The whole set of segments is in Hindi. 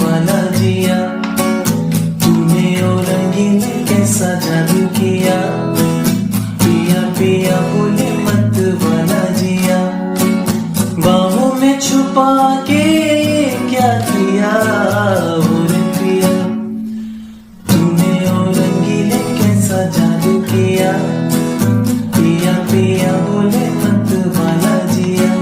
वाला जिया, तूने ओ रंगीन कैसा जादू किया, पिया पिया बोले मत वाला जिया, बाहों में छुपा के क्या किया और पिया, तूने ओ रंगीन कैसा जादू किया, पिया पिया बोले मत वाला जिया।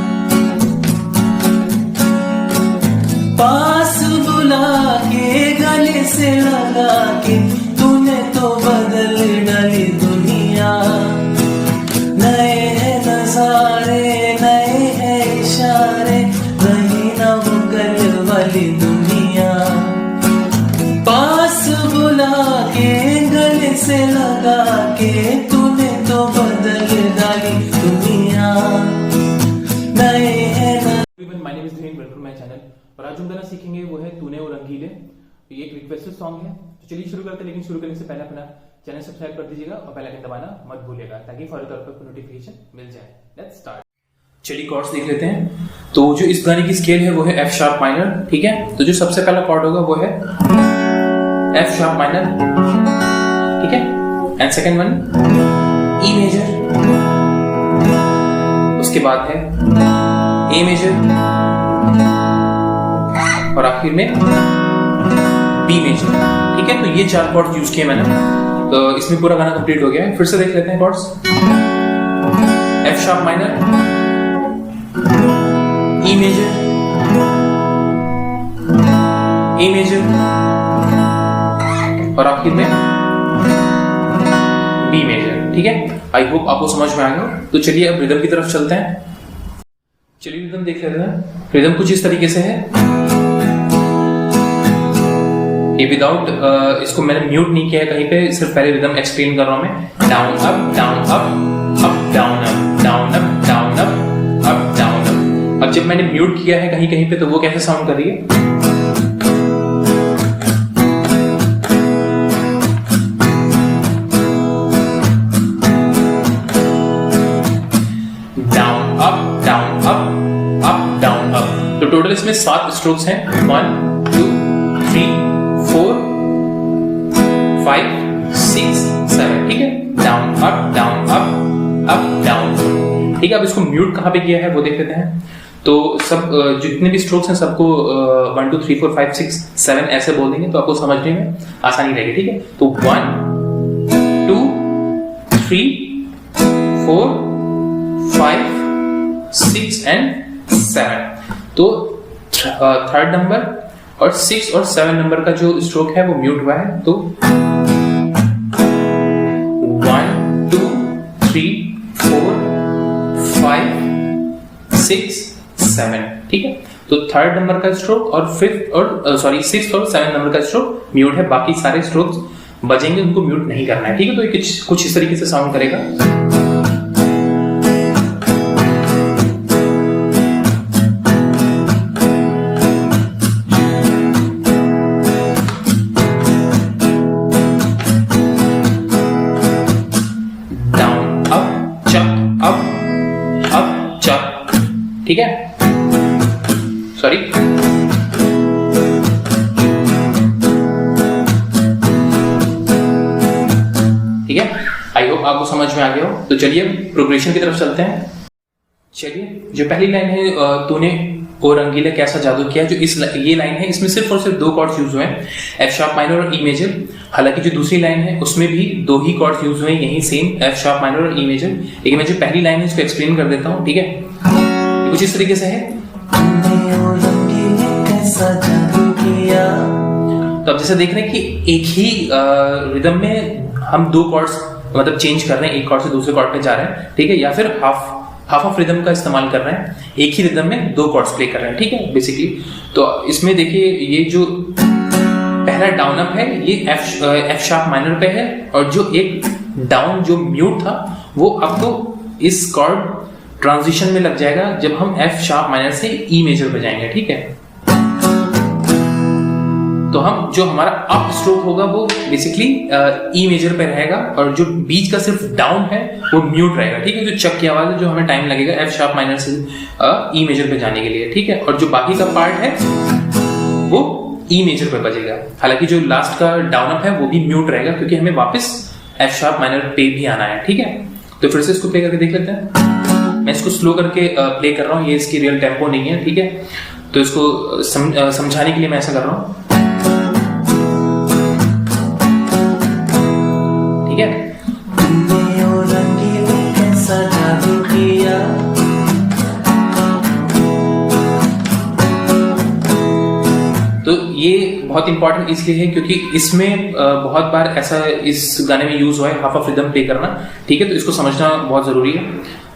पास बुला के गले से लगा के तूने तो बदल डाली दुनिया, नए हैं नजारे नए हैं इशारे, रही ना वो कल वाली दुनिया। पास बुला के गले से लगा के तूने तो बदल डाली दुनिया, नए हैं। My name is Dhiren, welcome to my channel. और आज हम गाना सीखेंगे वो है तूने वो रंगीले। ये एक रिक्वेस्टेड सॉन्ग है, तो चलिए शुरू करते हैं। लेकिन शुरू करने से पहले अपना चैनल सब्सक्राइब कर दीजिएगा और बेल आइकन दबाना मत भूलिएगा ताकि फौरी तौर पर नोटिफिकेशन मिल जाए। Let's start. चलिए कॉर्ड्स देख लेते हैं। तो जो इस गाने की स्केल है वो है एफ शार्प माइनर, ठीक है। तो जो सबसे पहला कॉर्ड होगा वो है एफ शार्प माइनर, ठीक है। And second one E major, उसके बाद है ए मेजर और आखिर में बी मेजर, ठीक है। तो ये चार कॉर्ड्स यूज किए मैंने, तो इसमें पूरा गाना कंप्लीट हो गया है। फिर से देख लेते हैं chords. F sharp minor, E major, A major और आखिर में बी मेजर, ठीक है। आई होप आपको समझ में आ गया। तो चलिए अब रिदम की तरफ चलते हैं। चलिए रिदम देख लेते हैं। रिदम कुछ इस तरीके से है। ये विदाउट इसको मैंने म्यूट नहीं किया है कहीं पे, सिर्फ पहले रिदम एक्सप्लेन कर रहा हूं मैं। Down up down up up down up down up down up up down up. अब जब मैंने म्यूट किया है कहीं कहीं पे तो वो कैसे साउंड कर रही है। Down up down up up down up. तो टोटल इसमें 7 स्ट्रोक्स हैं। 1 2 3 4 5 6 7, ठीक है। डाउन अप डाउन, ठीक है। अब इसको म्यूट कहां पे किया है वो देख लेते हैं। तो सब जितने भी स्ट्रोक्स हैं सबको 1 2 3 4 5 6 7 ऐसे बोल देंगे तो आपको समझने में आसानी रहेगी, ठीक है। तो 1 2 3 4 5 6 एंड 7। तो थर्ड नंबर और 6 और 7 नंबर का जो स्ट्रोक है वो म्यूट हुआ है। तो 1 2 3 4 5 6 7, ठीक है। तो थर्ड नंबर का स्ट्रोक और सिक्स्थ और 7 नंबर का स्ट्रोक म्यूट है। बाकी सारे स्ट्रोक्स बजेंगे, उनको म्यूट नहीं करना है, ठीक है। तो ये कुछ इस तरीके से साउंड करेगा। ठीक है, सॉरी। ठीक है, आई होप आपको समझ में आ गया हो। तो चलिए प्रोग्रेशन की तरफ चलते हैं। चलिए जो पहली लाइन है तूने ओ रंगीला कैसा जादू किया, जो ये लाइन है इसमें सिर्फ और सिर्फ 2 कॉर्ड्स यूज हुए हैं, एफ शार्प माइनर और ई मेजर। हालांकि जो दूसरी लाइन है उसमें भी 2 ही कॉर्ड्स यूज हुए हैं, यही सेम एफ शार्प माइनर और ई मेजर। लेकिन मैं जो पहली लाइन है इसको एक्सप्लेन कर देता हूँ, ठीक है। कुछ इस तरीके से है। तो अब जैसे देख रहे हैं कि एक ही रिदम में हम 2 कॉर्ड्स मतलब चेंज कर रहे हैं, एक कॉर्ड से दूसरे कॉर्ड पे जा रहे हैं, ठीक है। या फिर हाफ ऑफ रिदम का इस्तेमाल कर रहे हैं, एक ही रिदम में 2 कॉर्ड्स प्ले कर रहे हैं, ठीक है बेसिकली। तो इसमें देखिए ये जो पहला डाउन अप है ये एफ शार्प माइनर पे है, और जो एक डाउन जो म्यूट था वो आपको इस कॉर्ड ट्रांजिशन में लग जाएगा जब हम एफ शार्प माइनर से ई मेजर पे जाएंगे, ठीक है। तो हम जो हमारा अप स्ट्रोक होगा वो बेसिकली ई मेजर पे रहेगा, और जो बीच का सिर्फ डाउन है वो म्यूट रहेगा, ठीक है। जो चक की आवाज है जो हमें टाइम लगेगा एफ शार्प माइनर से ई मेजर पे जाने के लिए, ठीक है। और जो बाकी का पार्ट है वो ई मेजर पे बजेगा। हालांकि जो लास्ट का डाउन अप है वो भी म्यूट रहेगा क्योंकि हमें वापस एफ शार्प माइनर पे भी आना है, ठीक है। तो फिर से इसको प्ले करके देख लेते हैं। मैं इसको स्लो करके प्ले कर रहा हूँ, ये इसकी रियल टेम्पो नहीं है, ठीक है। तो इसको समझाने के लिए मैं ऐसा कर रहा हूँ, ठीक है। तो ये बहुत इंपॉर्टेंट इसलिए है क्योंकि इसमें बहुत बार ऐसा इस गाने में यूज हुआ है हाफ ऑफ रिदम प्ले करना, ठीक है। तो इसको समझना बहुत जरूरी है।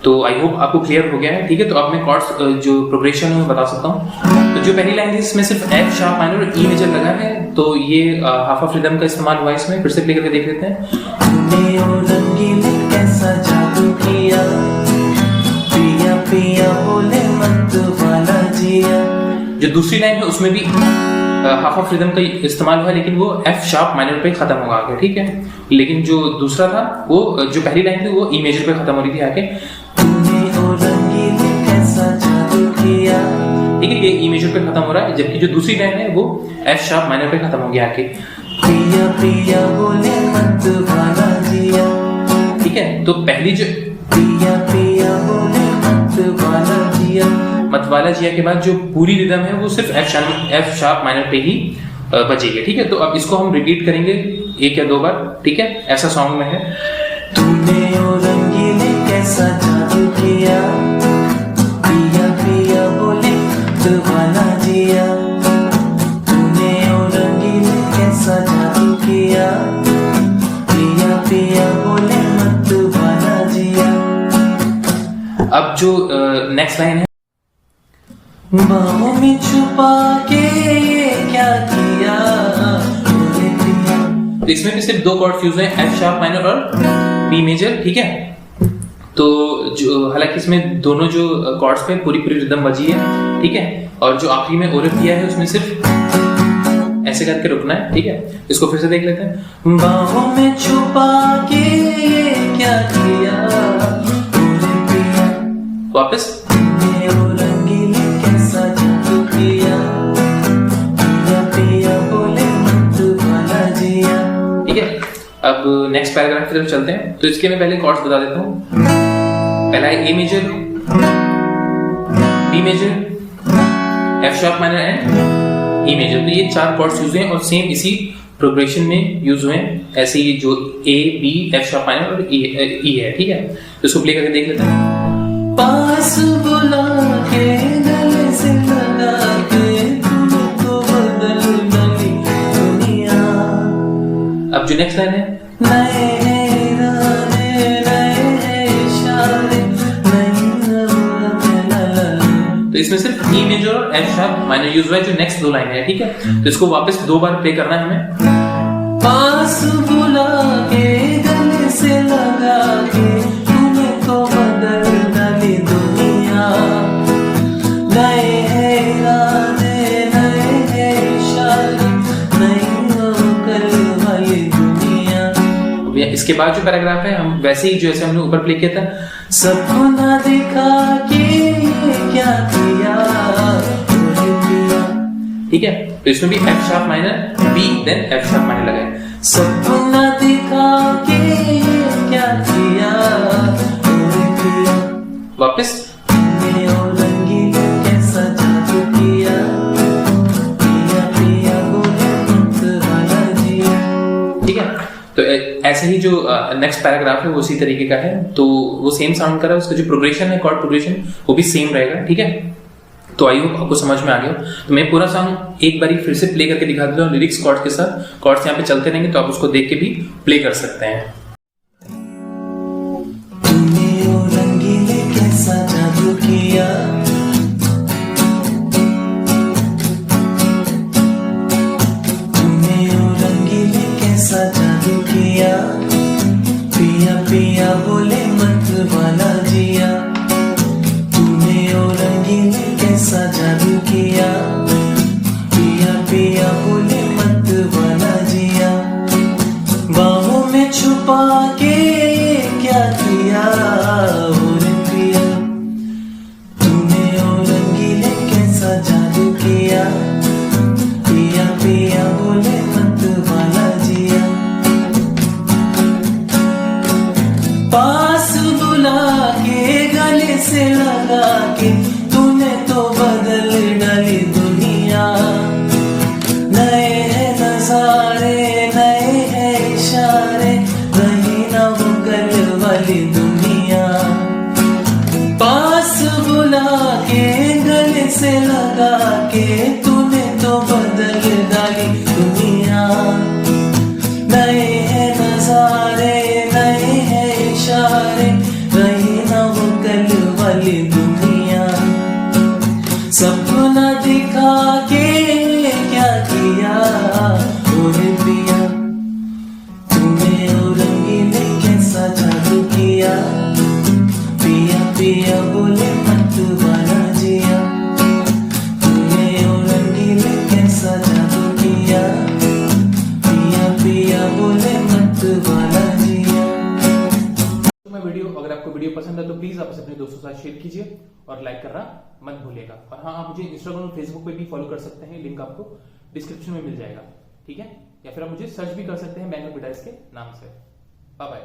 तो आई होप आपको क्लियर हो गया है, ठीक है। तो अब मैं कॉर्ड्स जो प्रोग्रेशन है मैं बता सकता हूँ। तो जो पहली लाइन है इसमें सिर्फ एफ शार्प माइनर और ई मेजर लगा है, तो ये हाफ ऑफ रिदम का इस्तेमाल हुआ है इसमें। फिर से प्ले करके देख लेते हैं। कैसा जादू किया, पिया पिया बोले मत वाला जिया। जो दूसरी लाइन है उसमें भी हाफ ऑफ रिदम का इस्तेमाल हुआ, लेकिन वो एफ शार्प माइनर पे खत्म होगा आगे, ठीक है। लेकिन जो दूसरा था वो जो पहली लाइन थी वो ई मेजर पे खत्म हो रही थी आगे, ठीक है। ये ई मेजर पे खत्म हो रहा है, जबकि जो दूसरी लाइन है वो एफ शार्प माइनर पे खत्म हो गया आगे, पिया पिया बोले मत वाला जिया, ठीक है। तो पहली जो पिया पिया बोले मत वाला जिया, मतवाला जिया के बाद जो पूरी रिदम है वो सिर्फ एफ शार्प माइनर पे ही बजेगी, ठीक है। तो अब इसको हम रिपीट करेंगे एक या दो बार, ठीक है। ऐसा सॉन्ग में है। तूने ओ रंगीले कैसा जादू किया, पिया पिया बोले मतवाला जिया, तूने ओ रंगीले कैसा जादू किया, पिया पिया बोले मतवाला जिया। अब जो नेक्स्ट लाइन है, बाहों में छुपा के ये क्या किया, तो इसमें भी सिर्फ दो कॉर्ड्स यूज हैं, एफ शार्प माइनर और बी मेजर, ठीक है। तो जो हालांकि इसमें दोनों जो कॉर्ड्स पे पूरी पूरी रिदम बजी है, ठीक है। और जो आखिरी में ओरफ किया है उसमें सिर्फ ऐसे करके रुकना है, ठीक है। इसको फिर से देख लेते हैं। बाहों में छुपा के ये क्या किया, वापस अब नेक्स्ट पैराग्राफ की तरफ चलते हैं। तो इसके मैं पहले कॉर्ड्स बता देता हूँ। पहला है A major, B major, F sharp minor and E major. तो ये चार कॉर्ड्स यूज हुए और सेम इसी प्रोग्रेशन में यूज हुए हैं, ऐसे ही जो A B F sharp minor और ई है, ठीक है। तो इसको प्ले करके देख लेते हैं। पास बुला के गले से लगा के तुमको बदल डाली दुनिया। अब जो नेक्स्ट लाइन है, तो इसमें सिर्फ ई मेजर और एफ शार्प माइनर यूज हुआ है जो नेक्स्ट दो लाइन है, ठीक है। तो इसको वापस दो बार प्ले करना है हमें। पास बुला के गले से लगा के तुम्हें तो बदल डाली दुनिया, नए है इरादे नए है इशारे नई हो कल वाली दुनिया। इसके बाद जो पैराग्राफ है हम वैसे ही जैसे हमने ऊपर प्ले किया था, सबको ना दिखा के क्या किया, ठीक है। तो इसमें भी F sharp minor B then F sharp minor लगा है। सबको ना दिखा के क्या किया, वापस कैसा जादू किया, पिया पिया बोले मत वाला जिया, ठीक है। तो ऐसे ही जो नेक्स्ट पैराग्राफ है वो उसी तरीके का है, तो वो सेम साउंड कर रहा है, उसका जो प्रोग्रेशन है कॉर्ड प्रोग्रेशन वो भी सेम रहेगा, ठीक है। तो आई होप आपको समझ में आ गया। तो मैं पूरा सॉन्ग एक बारी फिर से प्ले करके दिखा देता हूँ लिरिक्स कॉर्ड्स के साथ। कॉर्ड्स यहाँ पे चलते रहेंगे तो आप उसको देख के भी प्ले कर सकते हैं। तूने ओ रंगीले कैसा जादू किया, तूने ओ रंगीले कैसा जादू किया, पिया पिया बोले मत वाला जिया, तूने ओ रंगीले कैसा जादू किया, पिया पिया बोले मत वाला जिया, बाहों में छुपा के क्या किया, ओरे पिया, तूने ओ रंगीले कैसा जादू किया, पिया नजारे नए हैं इशारे, रही ना वो कल वाली दुनिया। पास बुला के गले से लगा के तूने तो बदल डाली दुनिया। नए हैं नजारे नए हैं इशारे, रही ना वो कल वाली दुनिया। सपना दिखा के क्या किया ओरे पिया, तूने ओ रंगीले कैसा जादू किया। पिया पिया बोले मत वाला जिया, तूने ओ रंगीले कैसा जादू किया। पिया पिया बोले मत वाला जिया। मैं वीडियो, अगर आपको वीडियो पसंद है तो प्लीज आप इसे अपने दोस्तों के साथ शेयर कीजिए और लाइक करना मत भूलिएगा। और हाँ, आप मुझे इंस्टाग्राम और फेसबुक पे भी फॉलो कर सकते हैं, लिंक आपको डिस्क्रिप्शन में मिल जाएगा, ठीक है। या फिर आप मुझे सर्च भी कर सकते हैं मैंगो गिटारिस्ट के नाम से। Bye bye.